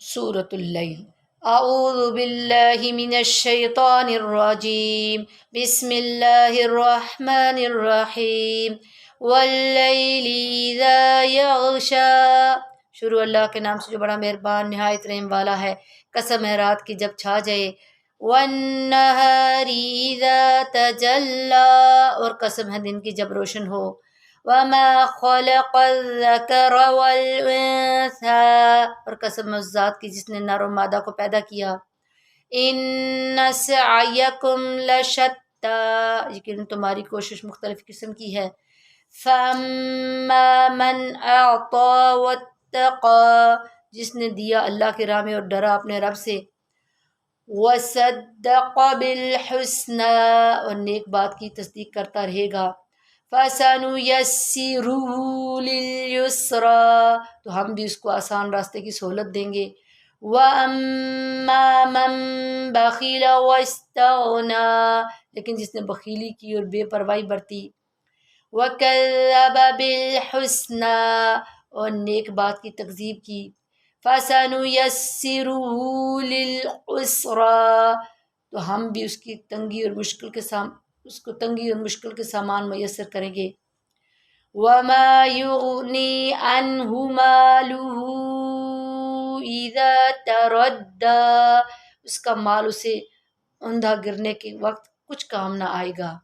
سورۃ اللیل۔ اعوذ باللہ من الشیطان الرجیم، بسم اللہ الرحمن الرحیم، واللیل اذا یغشا۔ شروع اللہ کے نام سے جو بڑا مہربان نہایت رحم والا ہے۔ قسم ہے رات کی جب چھا جائے۔ والنہار اذا تجلی، اور قسم ہے دن کی جب روشن ہو۔ وما خلق الذکر والانثی، اور قسم ہے اس ذات کی جس نے نر و مادہ کو پیدا کیا۔ ان سعیکم لشتی، یقیناً تمہاری کوشش مختلف قسم کی ہے۔ فاما من اعطی واتقی، جس نے دیا اللہ کی راہ میں اور ڈرا اپنے رب سے۔ وصدق بالحسنی، اور نیک بات کی تصدیق کرتا رہے گا۔ فَسَنُيَسِّرُهُ لِلْيُسْرَىٰ، تو ہم بھی اس کو آسان راستے کی سہولت دیں گے۔ وَأَمَّا مَن بَخِلَ وَاسْتَغْنَىٰ، لیکن جس نے بخیلی کی اور بے پرواہی برتی۔ وَكَذَّبَ بِالْحُسْنَىٰ، اور نیک بات کی تکذیب کی۔ فَسَنُيَسِّرُهُ لِلْعُسْرَىٰ، تو ہم بھی اس کو تنگی اور مشکل کے سامان میسر کریں گے۔ وَمَا يُغْنِي عَنْهُ مَالُهُ إِذَا تَرَدَّىٰ، اس کا مال اسے اندھا گرنے کے وقت کچھ کام نہ آئے گا۔